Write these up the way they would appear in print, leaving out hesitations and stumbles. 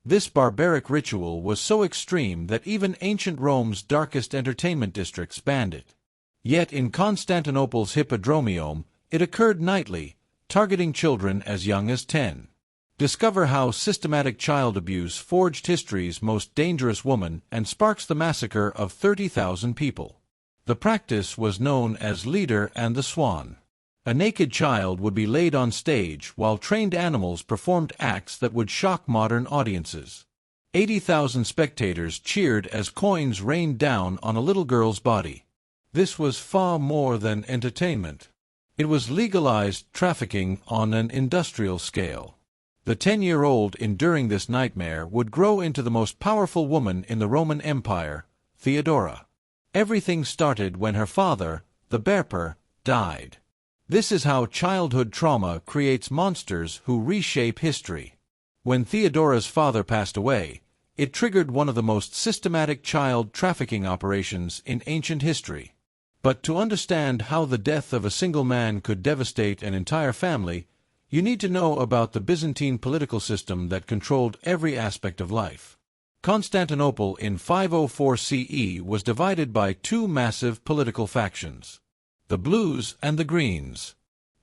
This barbaric ritual was so extreme that even ancient Rome's darkest entertainment districts banned it. Yet in Constantinople's Hippodromium, it occurred nightly, targeting children as young as 10. Discover how systematic child abuse forged history's most dangerous woman and sparks the massacre of 30,000 people. The practice was known as Leader and the Swan. A naked child would be laid on stage while trained animals performed acts that would shock modern audiences. 80,000 spectators cheered as coins rained down on a little girl's body. This was far more than entertainment. It was legalized trafficking on an industrial scale. The 10-year-old enduring this nightmare would grow into the most powerful woman in the Roman Empire, Theodora. Everything started when her father, the Berper, died. This is how childhood trauma creates monsters who reshape history. When Theodora's father passed away, it triggered one of the most systematic child trafficking operations in ancient history. But to understand how the death of a single man could devastate an entire family, you need to know about the Byzantine political system that controlled every aspect of life. Constantinople in 504 CE was divided by two massive political factions: the Blues and the Greens.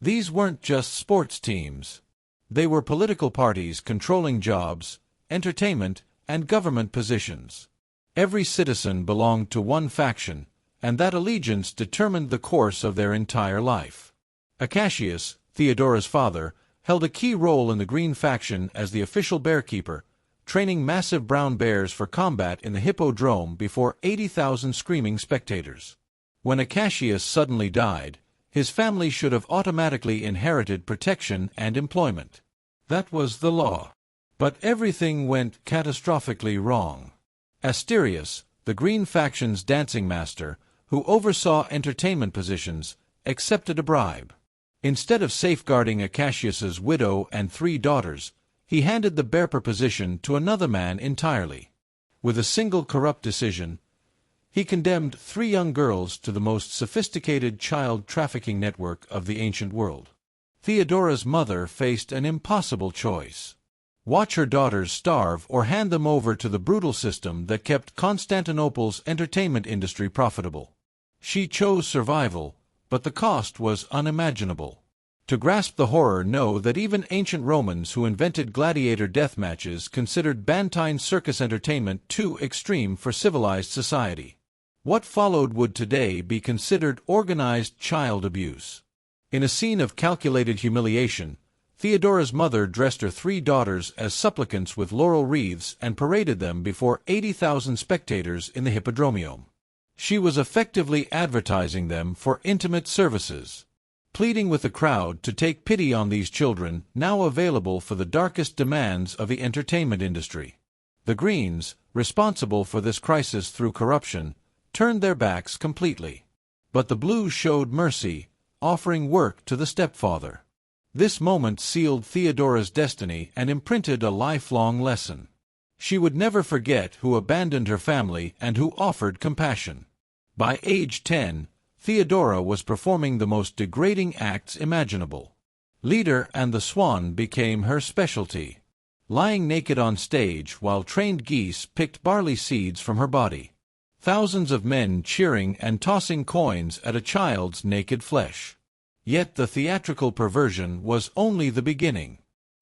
These weren't just sports teams. They were political parties controlling jobs, entertainment, and government positions. Every citizen belonged to one faction, and that allegiance determined the course of their entire life. Acacius, Theodora's father, held a key role in the Green faction as the official bearkeeper, training massive brown bears for combat in the Hippodrome before 80,000 screaming spectators. When Acacius suddenly died, his family should have automatically inherited protection and employment. That was the law. But everything went catastrophically wrong. Asterius, the Green faction's dancing master, who oversaw entertainment positions, accepted a bribe. Instead of safeguarding Acacius's widow and 3 daughters, he handed the Berper position to another man entirely. With a single corrupt decision, he condemned 3 young girls to the most sophisticated child trafficking network of the ancient world. Theodora's mother faced an impossible choice: watch her daughters starve or hand them over to the brutal system that kept Constantinople's entertainment industry profitable. She chose survival, but the cost was unimaginable. To grasp the horror, know that even ancient Romans who invented gladiator death matches considered Byzantine circus entertainment too extreme for civilized society. What followed would today be considered organized child abuse. In a scene of calculated humiliation, Theodora's mother dressed her 3 daughters as supplicants with laurel wreaths and paraded them before 80,000 spectators in the Hippodromium. She was effectively advertising them for intimate services, pleading with the crowd to take pity on these children now available for the darkest demands of the entertainment industry. The Greens, responsible for this crisis through corruption, turned their backs completely. But the Blues showed mercy, offering work to the stepfather. This moment sealed Theodora's destiny and imprinted a lifelong lesson. She would never forget who abandoned her family and who offered compassion. By age 10, Theodora was performing the most degrading acts imaginable. Leader and the Swan became her specialty, lying naked on stage while trained geese picked barley seeds from her body. Thousands of men cheering and tossing coins at a child's naked flesh. Yet the theatrical perversion was only the beginning.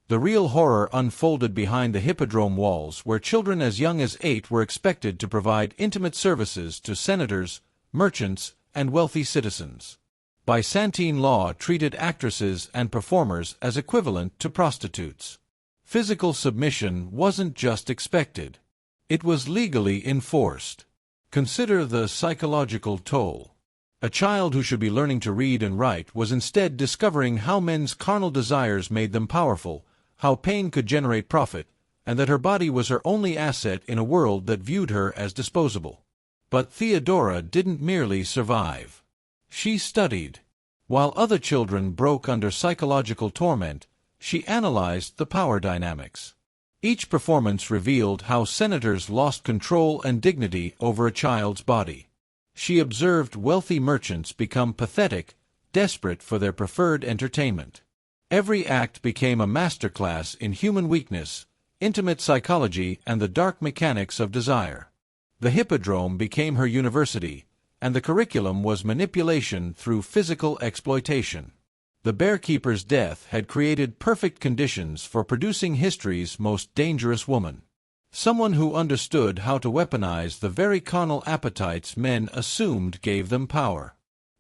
The real horror unfolded behind the Hippodrome walls, where children as young as 8 were expected to provide intimate services to senators, merchants, and wealthy citizens. Byzantine law treated actresses and performers as equivalent to prostitutes. Physical submission wasn't just expected. It was legally enforced. Consider the psychological toll. A child who should be learning to read and write was instead discovering how men's carnal desires made them powerful, how pain could generate profit, and that her body was her only asset in a world that viewed her as disposable. But Theodora didn't merely survive. She studied. While other children broke under psychological torment, she analyzed the power dynamics. Each performance revealed how senators lost control and dignity over a child's body. She observed wealthy merchants become pathetic, desperate for their preferred entertainment. Every act became a masterclass in human weakness, intimate psychology and the dark mechanics of desire. The hippodrome became her university, and the curriculum was manipulation through physical exploitation. The bearkeeper's death had created perfect conditions for producing history's most dangerous woman. Someone who understood how to weaponize the very carnal appetites men assumed gave them power.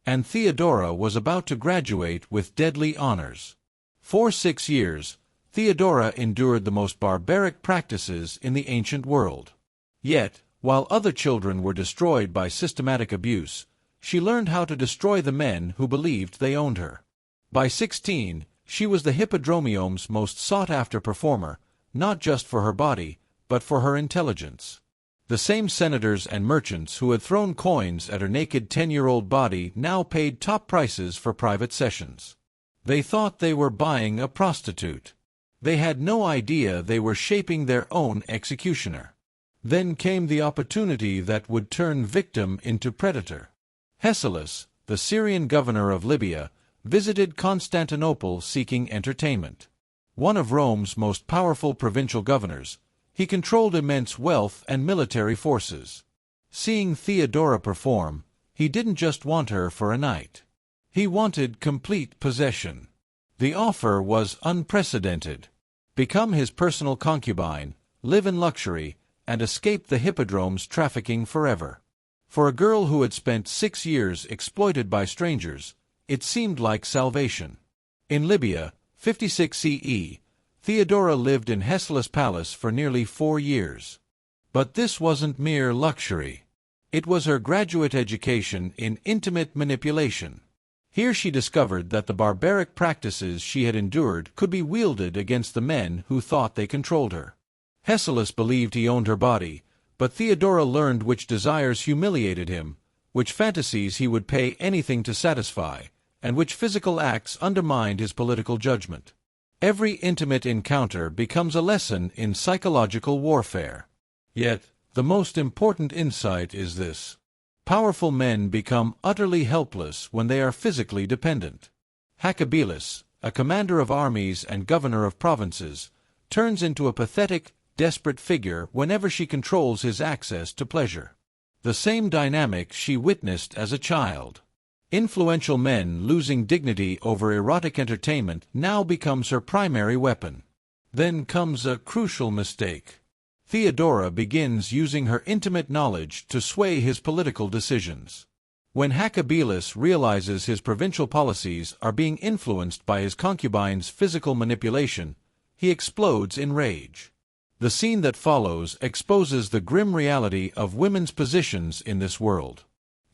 And Theodora was about to graduate with deadly honors. For 6 years, Theodora endured the most barbaric practices in the ancient world. Yet, while other children were destroyed by systematic abuse, she learned how to destroy the men who believed they owned her. By 16, she was the hippodromeome's most sought-after performer, not just for her body, but for her intelligence. The same senators and merchants who had thrown coins at her naked 10-year-old body now paid top prices for private sessions. They thought they were buying a prostitute. They had no idea they were shaping their own executioner. Then came the opportunity that would turn victim into predator. Hesselus, the Syrian governor of Libya, visited Constantinople seeking entertainment. One of Rome's most powerful provincial governors, he controlled immense wealth and military forces. Seeing Theodora perform, he didn't just want her for a night. He wanted complete possession. The offer was unprecedented. Become his personal concubine, live in luxury, and escape the hippodrome's trafficking forever. For a girl who had spent 6 years exploited by strangers, it seemed like salvation. In Libya, 56 CE, Theodora lived in Hesselus' palace for nearly 4 years. But this wasn't mere luxury. It was her graduate education in intimate manipulation. Here she discovered that the barbaric practices she had endured could be wielded against the men who thought they controlled her. Hesselus believed he owned her body, but Theodora learned which desires humiliated him, which fantasies he would pay anything to satisfy, and which physical acts undermined his political judgment. Every intimate encounter becomes a lesson in psychological warfare. Yet, the most important insight is this. Powerful men become utterly helpless when they are physically dependent. Haccabeus, a commander of armies and governor of provinces, turns into a pathetic, desperate figure whenever she controls his access to pleasure. The same dynamic she witnessed as a child. Influential men losing dignity over erotic entertainment now becomes her primary weapon. Then comes a crucial mistake. Theodora begins using her intimate knowledge to sway his political decisions. When Haccabeus realizes his provincial policies are being influenced by his concubine's physical manipulation, he explodes in rage. The scene that follows exposes the grim reality of women's positions in this world.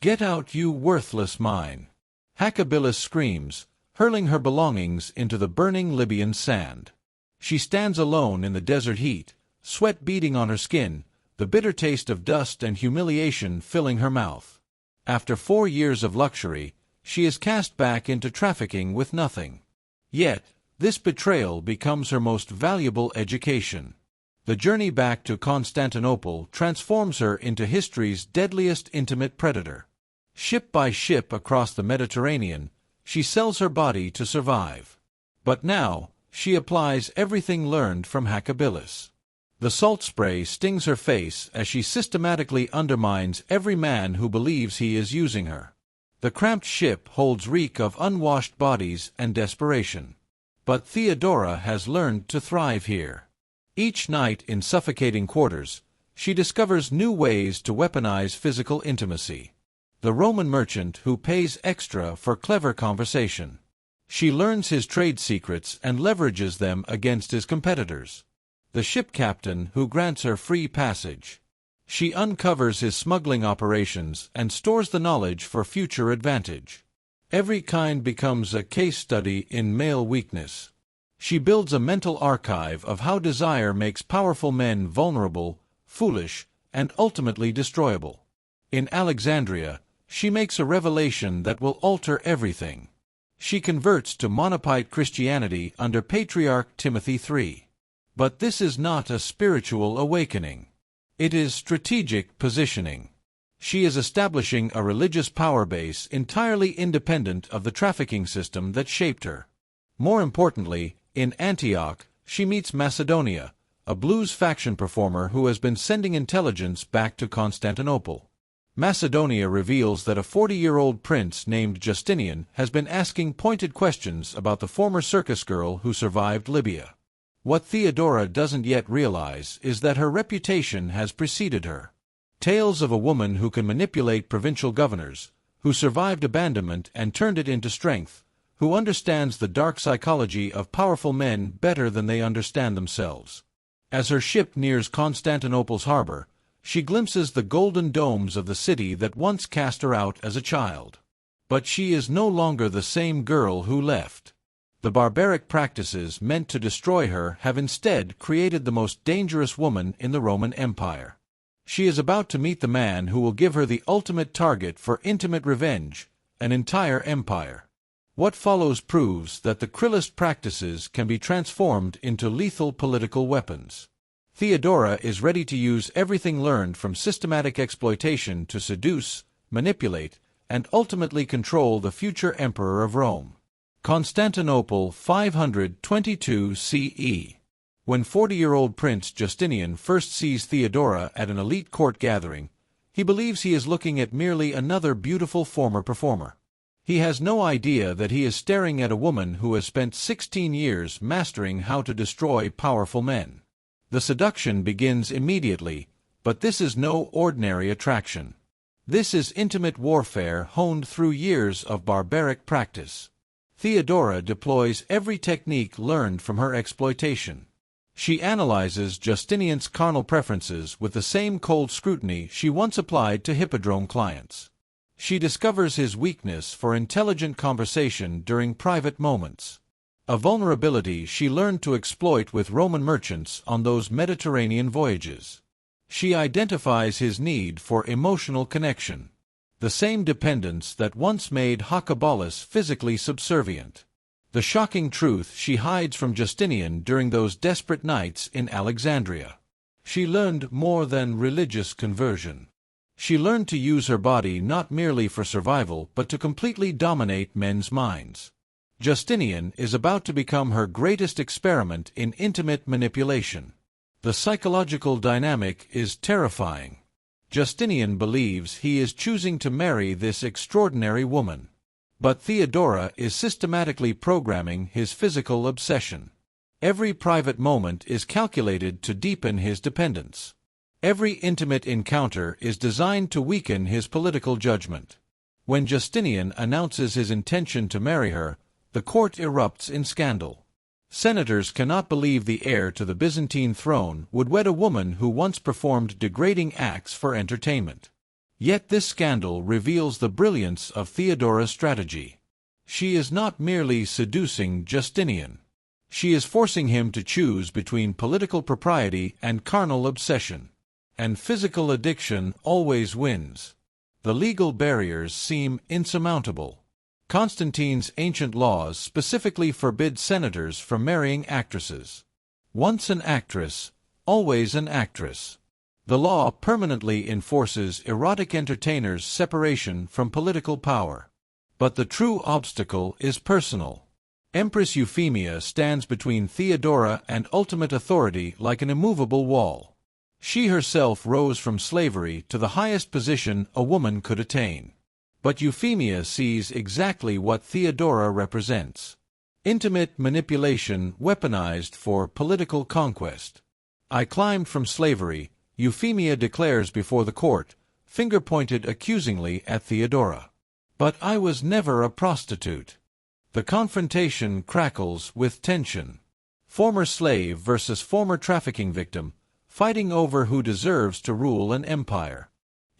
"Get out, you worthless mine!" Haccabeus screams, hurling her belongings into the burning Libyan sand. She stands alone in the desert heat, sweat beading on her skin, the bitter taste of dust and humiliation filling her mouth. After 4 years of luxury, she is cast back into trafficking with nothing. Yet, this betrayal becomes her most valuable education. The journey back to Constantinople transforms her into history's deadliest intimate predator. Ship by ship across the Mediterranean, she sells her body to survive. But now, she applies everything learned from Haccabeus. The salt spray stings her face as she systematically undermines every man who believes he is using her. The cramped ship holds reek of unwashed bodies and desperation. But Theodora has learned to thrive here. Each night in suffocating quarters, she discovers new ways to weaponize physical intimacy. The Roman merchant who pays extra for clever conversation. She learns his trade secrets and leverages them against his competitors. The ship captain who grants her free passage. She uncovers his smuggling operations and stores the knowledge for future advantage. Every kind becomes a case study in male weakness. She builds a mental archive of how desire makes powerful men vulnerable, foolish, and ultimately destroyable. In Alexandria, she makes a revelation that will alter everything. She converts to monophyte Christianity under Patriarch Timothy III. But this is not a spiritual awakening. It is strategic positioning. She is establishing a religious power base entirely independent of the trafficking system that shaped her. More importantly, in Antioch, she meets Macedonia, a blues faction performer who has been sending intelligence back to Constantinople. Macedonia reveals that a 40-year-old prince named Justinian has been asking pointed questions about the former circus girl who survived Libya. What Theodora doesn't yet realize is that her reputation has preceded her. Tales of a woman who can manipulate provincial governors, who survived abandonment and turned it into strength, who understands the dark psychology of powerful men better than they understand themselves. As her ship nears Constantinople's harbor, she glimpses the golden domes of the city that once cast her out as a child. But she is no longer the same girl who left. The barbaric practices meant to destroy her have instead created the most dangerous woman in the Roman Empire. She is about to meet the man who will give her the ultimate target for intimate revenge, an entire empire. What follows proves that the cruelest practices can be transformed into lethal political weapons. Theodora is ready to use everything learned from systematic exploitation to seduce, manipulate, and ultimately control the future emperor of Rome. Constantinople, 522 CE. When 40-year-old Prince Justinian first sees Theodora at an elite court gathering, he believes he is looking at merely another beautiful former performer. He has no idea that he is staring at a woman who has spent 16 years mastering how to destroy powerful men. The seduction begins immediately, but this is no ordinary attraction. This is intimate warfare honed through years of barbaric practice. Theodora deploys every technique learned from her exploitation. She analyzes Justinian's carnal preferences with the same cold scrutiny she once applied to hippodrome clients. She discovers his weakness for intelligent conversation during private moments, a vulnerability she learned to exploit with Roman merchants on those Mediterranean voyages. She identifies his need for emotional connection, the same dependence that once made Haccabalus physically subservient. The shocking truth she hides from Justinian during those desperate nights in Alexandria. She learned more than religious conversion. She learned to use her body not merely for survival but to completely dominate men's minds. Justinian is about to become her greatest experiment in intimate manipulation. The psychological dynamic is terrifying. Justinian believes he is choosing to marry this extraordinary woman. But Theodora is systematically programming his physical obsession. Every private moment is calculated to deepen his dependence. Every intimate encounter is designed to weaken his political judgment. When Justinian announces his intention to marry her, the court erupts in scandal. Senators cannot believe the heir to the Byzantine throne would wed a woman who once performed degrading acts for entertainment. Yet this scandal reveals the brilliance of Theodora's strategy. She is not merely seducing Justinian. She is forcing him to choose between political propriety and carnal obsession. And physical addiction always wins. The legal barriers seem insurmountable. Constantine's ancient laws specifically forbid senators from marrying actresses. Once an actress, always an actress. The law permanently enforces erotic entertainers' separation from political power. But the true obstacle is personal. Empress Euphemia stands between Theodora and ultimate authority like an immovable wall. She herself rose from slavery to the highest position a woman could attain. But Euphemia sees exactly what Theodora represents. Intimate manipulation weaponized for political conquest. I climbed from slavery, Euphemia declares before the court, finger pointed accusingly at Theodora. But I was never a prostitute. The confrontation crackles with tension. Former slave versus former trafficking victim, fighting over who deserves to rule an empire.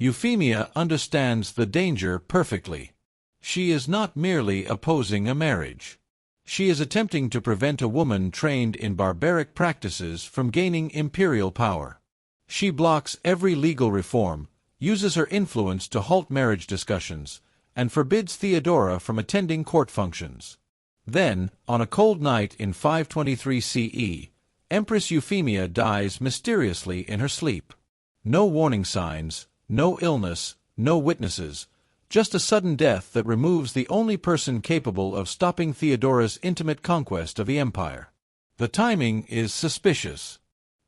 Euphemia understands the danger perfectly. She is not merely opposing a marriage. She is attempting to prevent a woman trained in barbaric practices from gaining imperial power. She blocks every legal reform, uses her influence to halt marriage discussions, and forbids Theodora from attending court functions. Then, on a cold night in 523 CE, Empress Euphemia dies mysteriously in her sleep. No warning signs, no illness, no witnesses, just a sudden death that removes the only person capable of stopping Theodora's intimate conquest of the empire. The timing is suspicious.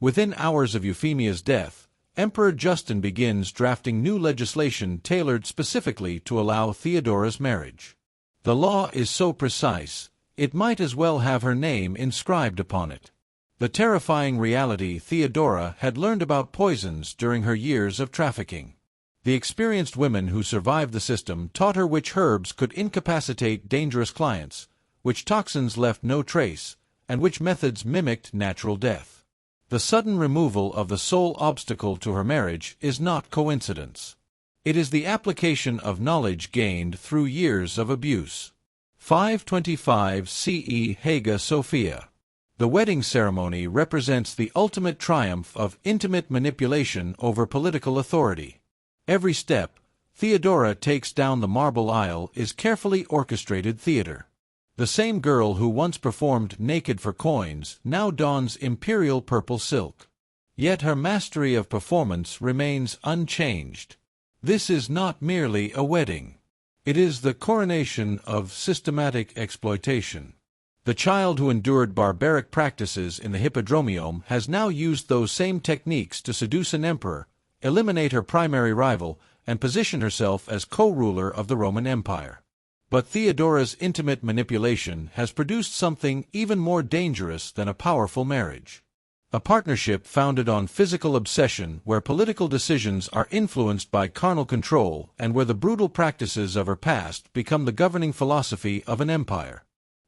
Within hours of Euphemia's death, Emperor Justin begins drafting new legislation tailored specifically to allow Theodora's marriage. The law is so precise, it might as well have her name inscribed upon it. The terrifying reality: Theodora had learned about poisons during her years of trafficking. The experienced women who survived the system taught her which herbs could incapacitate dangerous clients, which toxins left no trace, and which methods mimicked natural death. The sudden removal of the sole obstacle to her marriage is not coincidence. It is the application of knowledge gained through years of abuse. 525 CE Hagia Sophia. The wedding ceremony represents the ultimate triumph of intimate manipulation over political authority. Every step Theodora takes down the marble aisle is carefully orchestrated theater. The same girl who once performed naked for coins now dons imperial purple silk. Yet her mastery of performance remains unchanged. This is not merely a wedding. It is the coronation of systematic exploitation. The child who endured barbaric practices in the Hippodromium has now used those same techniques to seduce an emperor, eliminate her primary rival, and position herself as co-ruler of the Roman Empire. But Theodora's intimate manipulation has produced something even more dangerous than a powerful marriage. A partnership founded on physical obsession, where political decisions are influenced by carnal control and where the brutal practices of her past become the governing philosophy of an empire.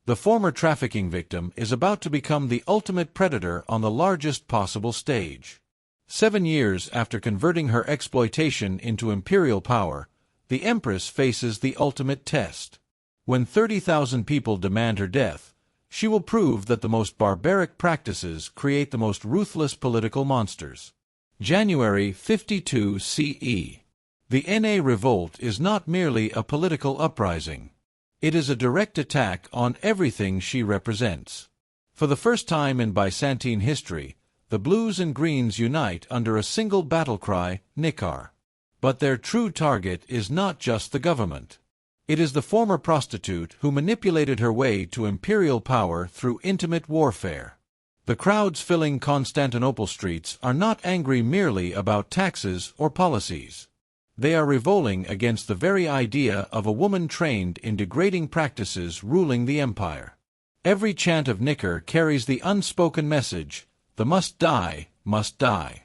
The former trafficking victim is about to become the ultimate predator on the largest possible stage. 7 years after converting her exploitation into imperial power, the Empress faces the ultimate test. When 30,000 people demand her death, she will prove that the most barbaric practices create the most ruthless political monsters. January 52 CE. The Na revolt is not merely a political uprising. It is a direct attack on everything she represents. For the first time in Byzantine history, the blues and greens unite under a single battle cry, Nikar. But their true target is not just the government. It is the former prostitute who manipulated her way to imperial power through intimate warfare. The crowds filling Constantinople streets are not angry merely about taxes or policies. They are revolting against the very idea of a woman trained in degrading practices ruling the empire. Every chant of Nikar carries the unspoken message: the must die, must die.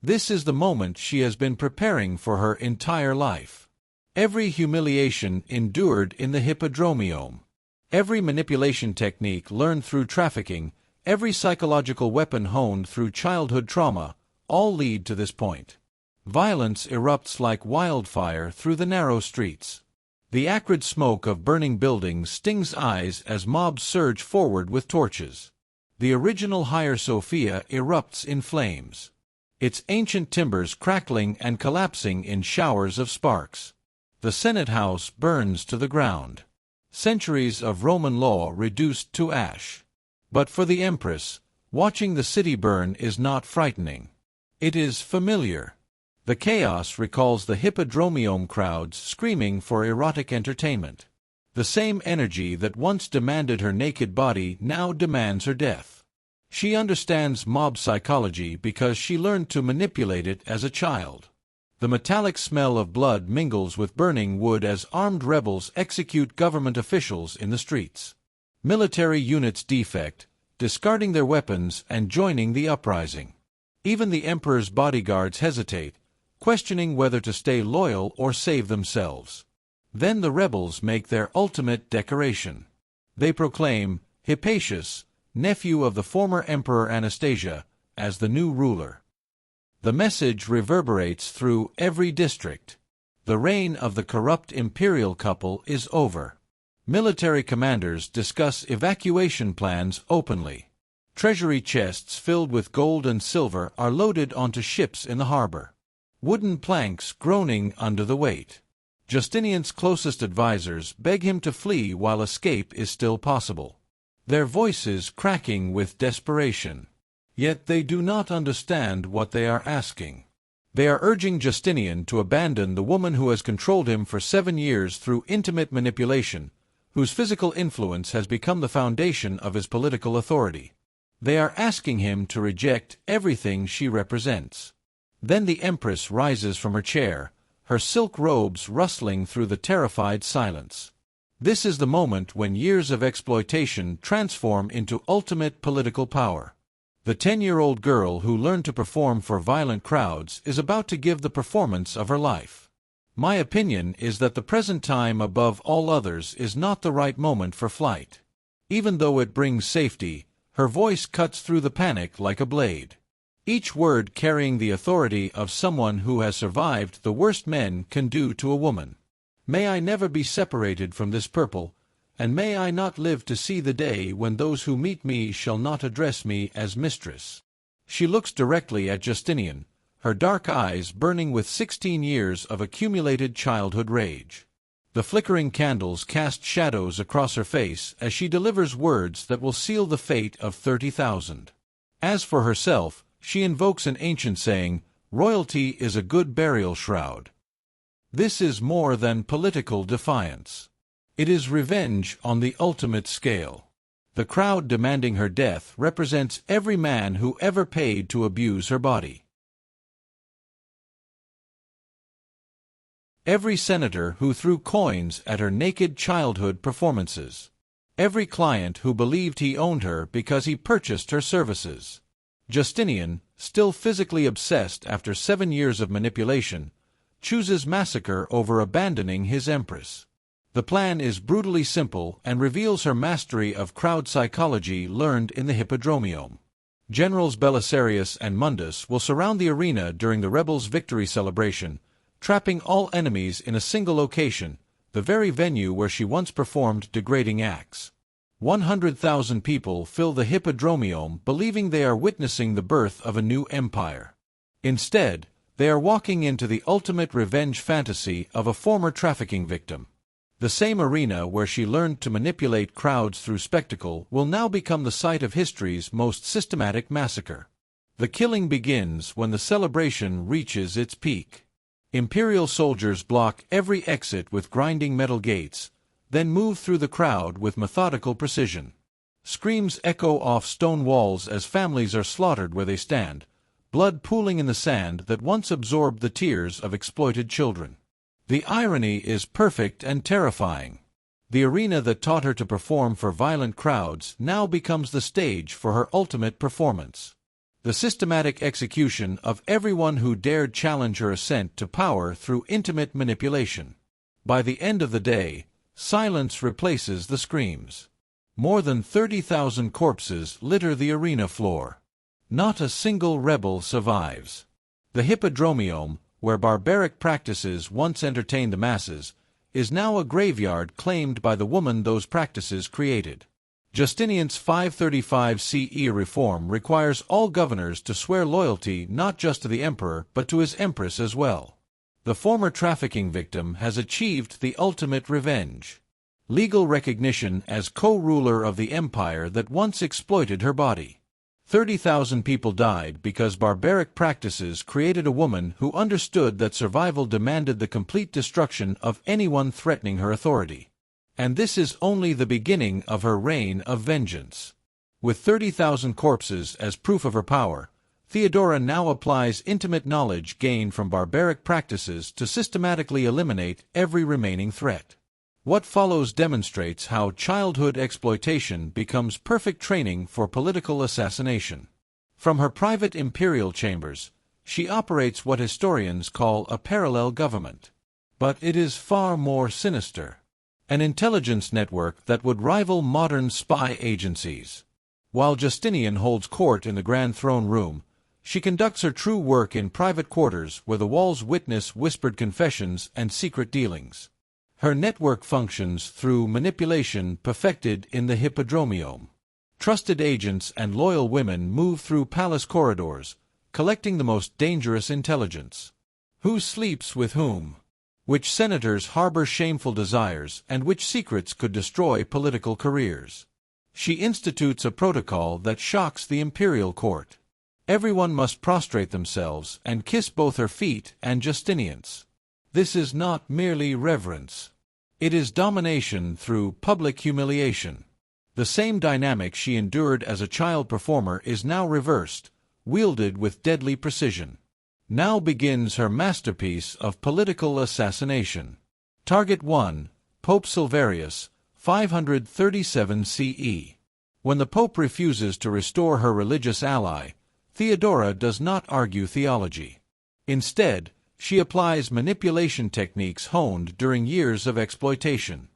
This is the moment she has been preparing for her entire life. Every humiliation endured in the Hippodromium, every manipulation technique learned through trafficking, every psychological weapon honed through childhood trauma, all lead to this point. Violence erupts like wildfire through the narrow streets. The acrid smoke of burning buildings stings eyes as mobs surge forward with torches. The original Hagia Sophia erupts in flames, its ancient timbers crackling and collapsing in showers of sparks. The Senate House burns to the ground. Centuries of Roman law reduced to ash. But for the Empress, watching the city burn is not frightening. It is familiar. The chaos recalls the Hippodromium crowds screaming for erotic entertainment. The same energy that once demanded her naked body now demands her death. She understands mob psychology because she learned to manipulate it as a child. The metallic smell of blood mingles with burning wood as armed rebels execute government officials in the streets. Military units defect, discarding their weapons and joining the uprising. Even the emperor's bodyguards hesitate, questioning whether to stay loyal or save themselves. Then the rebels make their ultimate decoration. They proclaim Hypatius, nephew of the former Emperor Anastasia, as the new ruler. The message reverberates through every district. The reign of the corrupt imperial couple is over. Military commanders discuss evacuation plans openly. Treasury chests filled with gold and silver are loaded onto ships in the harbor. Wooden planks groaning under the weight. Justinian's closest advisors beg him to flee while escape is still possible. Their voices cracking with desperation. Yet they do not understand what they are asking. They are urging Justinian to abandon the woman who has controlled him for 7 years through intimate manipulation, whose physical influence has become the foundation of his political authority. They are asking him to reject everything she represents. Then the Empress rises from her chair, her silk robes rustling through the terrified silence. This is the moment when years of exploitation transform into ultimate political power. The 10-year-old girl who learned to perform for violent crowds is about to give the performance of her life. My opinion is that the present time above all others is not the right moment for flight. Even though it brings safety, her voice cuts through the panic like a blade. Each word carrying the authority of someone who has survived the worst men can do to a woman. May I never be separated from this purple, and may I not live to see the day when those who meet me shall not address me as mistress. She looks directly at Justinian, her dark eyes burning with 16 years of accumulated childhood rage. The flickering candles cast shadows across her face as she delivers words that will seal the fate of 30,000. As for herself, she invokes an ancient saying, "Royalty is a good burial shroud." This is more than political defiance. It is revenge on the ultimate scale. The crowd demanding her death represents every man who ever paid to abuse her body. Every senator who threw coins at her naked childhood performances. Every client who believed he owned her because he purchased her services. Justinian, still physically obsessed after 7 years of manipulation, chooses massacre over abandoning his empress. The plan is brutally simple and reveals her mastery of crowd psychology learned in the Hippodromium. Generals Belisarius and Mundus will surround the arena during the rebels' victory celebration, trapping all enemies in a single location, the very venue where she once performed degrading acts. 100,000 people fill the Hippodromium believing they are witnessing the birth of a new empire. Instead, they are walking into the ultimate revenge fantasy of a former trafficking victim. The same arena where she learned to manipulate crowds through spectacle will now become the site of history's most systematic massacre. The killing begins when the celebration reaches its peak. Imperial soldiers block every exit with grinding metal gates, then move through the crowd with methodical precision. Screams echo off stone walls as families are slaughtered where they stand, blood pooling in the sand that once absorbed the tears of exploited children. The irony is perfect and terrifying. The arena that taught her to perform for violent crowds now becomes the stage for her ultimate performance. The systematic execution of everyone who dared challenge her ascent to power through intimate manipulation. By the end of the day, silence replaces the screams. More than 30,000 corpses litter the arena floor. Not a single rebel survives. The Hippodromium, where barbaric practices once entertained the masses, is now a graveyard claimed by the woman those practices created. Justinian's 535 CE reform requires all governors to swear loyalty not just to the emperor but to his empress as well. The former trafficking victim has achieved the ultimate revenge. Legal recognition as co-ruler of the empire that once exploited her body. 30,000 people died because barbaric practices created a woman who understood that survival demanded the complete destruction of anyone threatening her authority. And this is only the beginning of her reign of vengeance. With 30,000 corpses as proof of her power, Theodora now applies intimate knowledge gained from barbaric practices to systematically eliminate every remaining threat. What follows demonstrates how childhood exploitation becomes perfect training for political assassination. From her private imperial chambers, she operates what historians call a parallel government. But it is far more sinister. An intelligence network that would rival modern spy agencies. While Justinian holds court in the Grand Throne Room, she conducts her true work in private quarters where the walls witness whispered confessions and secret dealings. Her network functions through manipulation perfected in the Hippodromium. Trusted agents and loyal women move through palace corridors, collecting the most dangerous intelligence. Who sleeps with whom? Which senators harbor shameful desires and which secrets could destroy political careers? She institutes a protocol that shocks the imperial court. Everyone must prostrate themselves and kiss both her feet and Justinian's. This is not merely reverence. It is domination through public humiliation. The The same dynamic she endured as a child performer is now reversed, wielded with deadly precision. Now begins her masterpiece of political assassination. Target 1. Pope Silverius, 537 CE. When the Pope refuses to restore her religious ally, Theodora does not argue theology. Instead, she applies manipulation techniques honed during years of exploitation.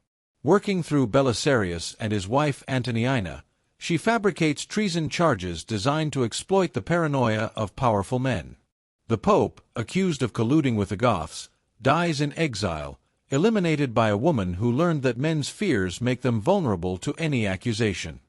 Working through Belisarius and his wife Antoniina, she fabricates treason charges designed to exploit the paranoia of powerful men. The Pope, accused of colluding with the Goths, dies in exile, eliminated by a woman who learned that men's fears make them vulnerable to any accusation.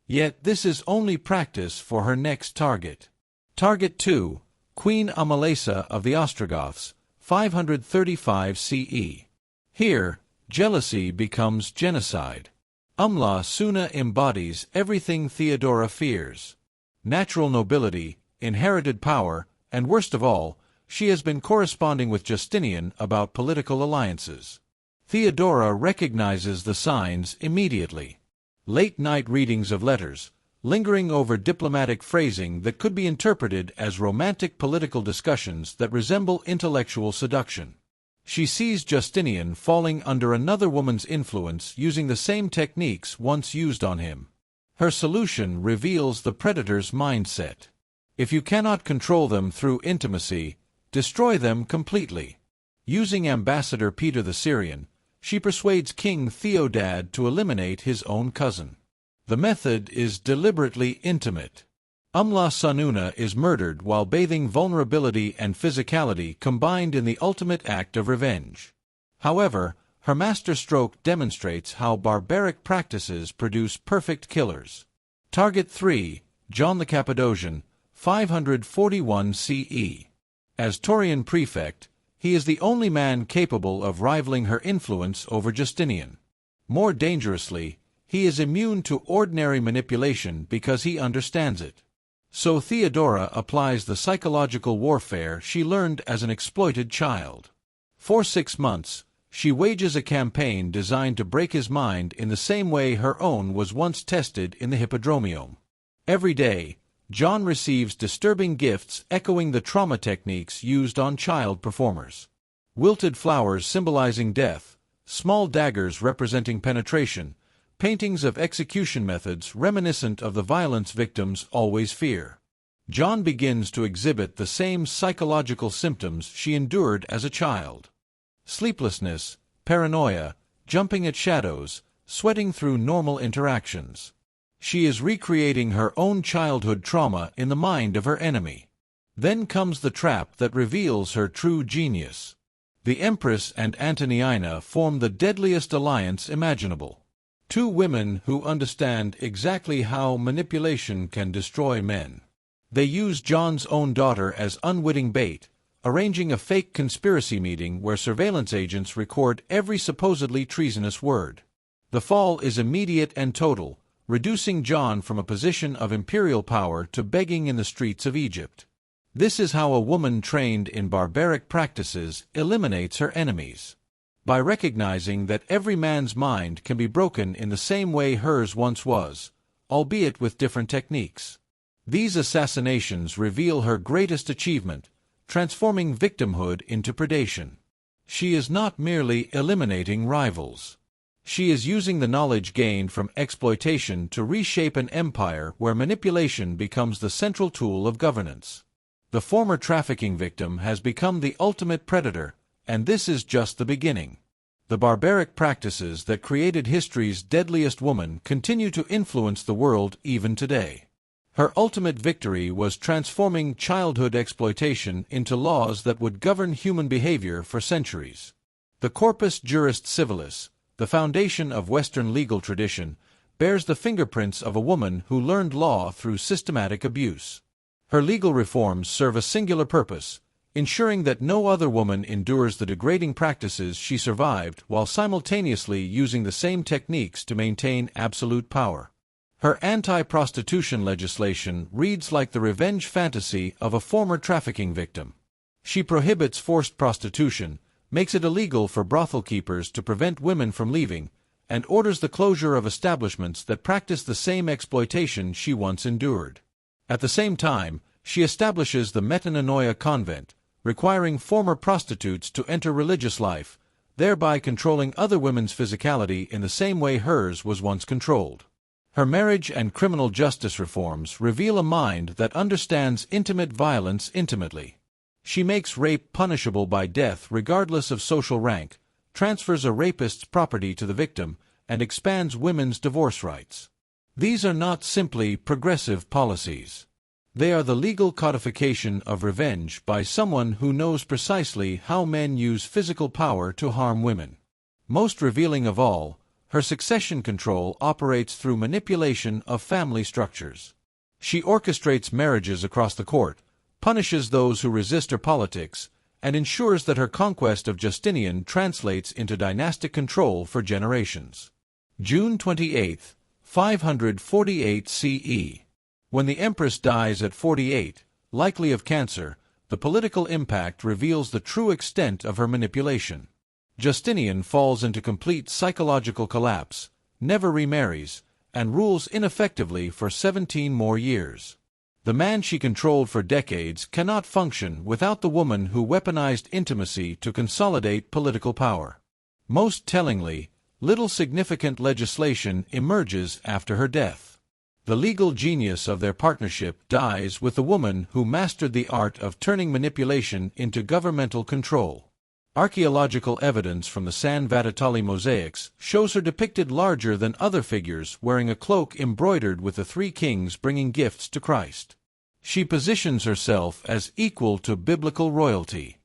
Yet this is only practice for her next target. Target 2. Queen Amalesa of the Ostrogoths, 535 CE. Here, jealousy becomes genocide. Suna embodies everything Theodora fears. Natural nobility, inherited power, and worst of all, she has been corresponding with Justinian about political alliances. Theodora recognizes the signs immediately. Late-night readings of letters, lingering over diplomatic phrasing that could be interpreted as romantic political discussions that resemble intellectual seduction. She sees Justinian falling under another woman's influence using the same techniques once used on him. Her solution reveals the predator's mindset. If you cannot control them through intimacy, destroy them completely. Using Ambassador Peter the Syrian, she persuades King Theodad to eliminate his own cousin. The method is deliberately intimate. Sanuna is murdered while bathing vulnerability and physicality combined in the ultimate act of revenge. However, her masterstroke demonstrates how barbaric practices produce perfect killers. Target 3. John the Cappadocian, 541 CE. As Taurian prefect, he is the only man capable of rivaling her influence over Justinian. More dangerously, he is immune to ordinary manipulation because he understands it. So Theodora applies the psychological warfare she learned as an exploited child. For 6 months, she wages a campaign designed to break his mind in the same way her own was once tested in the Hippodromium. Every day, John receives disturbing gifts echoing the trauma techniques used on child performers. Wilted flowers symbolizing death, small daggers representing penetration, paintings of execution methods reminiscent of the violence victims always fear. John begins to exhibit the same psychological symptoms she endured as a child. Sleeplessness, paranoia, jumping at shadows, sweating through normal interactions. She is recreating her own childhood trauma in the mind of her enemy. Then comes the trap that reveals her true genius. The Empress and Antoniina form the deadliest alliance imaginable. 2 women who understand exactly how manipulation can destroy men. They use John's own daughter as unwitting bait, arranging a fake conspiracy meeting where surveillance agents record every supposedly treasonous word. The fall is immediate and total, reducing John from a position of imperial power to begging in the streets of Egypt. This is how a woman trained in barbaric practices eliminates her enemies. By recognizing that every man's mind can be broken in the same way hers once was, albeit with different techniques. These assassinations reveal her greatest achievement, transforming victimhood into predation. She is not merely eliminating rivals. She is using the knowledge gained from exploitation to reshape an empire where manipulation becomes the central tool of governance. The former trafficking victim has become the ultimate predator, and this is just the beginning. The barbaric practices that created history's deadliest woman continue to influence the world even today. Her ultimate victory was transforming childhood exploitation into laws that would govern human behavior for centuries. The Corpus Juris Civilis, the foundation of Western legal tradition, bears the fingerprints of a woman who learned law through systematic abuse. Her legal reforms serve a singular purpose: ensuring that no other woman endures the degrading practices she survived while simultaneously using the same techniques to maintain absolute power. Her anti-prostitution legislation reads like the revenge fantasy of a former trafficking victim. She prohibits forced prostitution, makes it illegal for brothel keepers to prevent women from leaving, and orders the closure of establishments that practice the same exploitation she once endured. At the same time, she establishes the Metanoia convent, requiring former prostitutes to enter religious life, thereby controlling other women's physicality in the same way hers was once controlled. Her marriage and criminal justice reforms reveal a mind that understands intimate violence intimately. She makes rape punishable by death regardless of social rank, transfers a rapist's property to the victim, and expands women's divorce rights. These are not simply progressive policies. They are the legal codification of revenge by someone who knows precisely how men use physical power to harm women. Most revealing of all, her succession control operates through manipulation of family structures. She orchestrates marriages across the court, punishes those who resist her politics, and ensures that her conquest of Justinian translates into dynastic control for generations. June 28, 548 CE. When the Empress dies at 48, likely of cancer, the political impact reveals the true extent of her manipulation. Justinian falls into complete psychological collapse, never remarries, and rules ineffectively for 17 more years. The man she controlled for decades cannot function without the woman who weaponized intimacy to consolidate political power. Most tellingly, little significant legislation emerges after her death. The legal genius of their partnership dies with the woman who mastered the art of turning manipulation into governmental control. Archaeological evidence from the San Vatitali mosaics shows her depicted larger than other figures wearing a cloak embroidered with the three kings bringing gifts to Christ. She positions herself as equal to biblical royalty,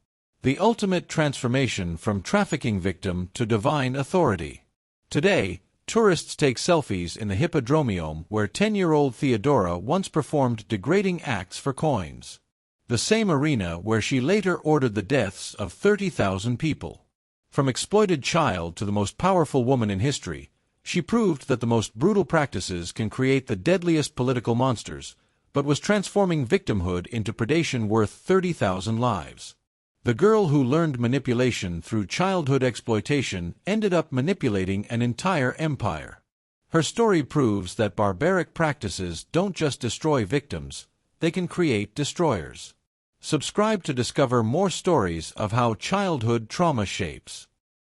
the ultimate transformation from trafficking victim to divine authority. Today, tourists take selfies in the Hippodromium where 10-year-old Theodora once performed degrading acts for coins. The same arena where she later ordered the deaths of 30,000 people. From exploited child to the most powerful woman in history, she proved that the most brutal practices can create the deadliest political monsters, but was transforming victimhood into predation worth 30,000 lives. The girl who learned manipulation through childhood exploitation ended up manipulating an entire empire. Her story proves that barbaric practices don't just destroy victims, they can create destroyers. Subscribe to discover more stories of how childhood trauma shapes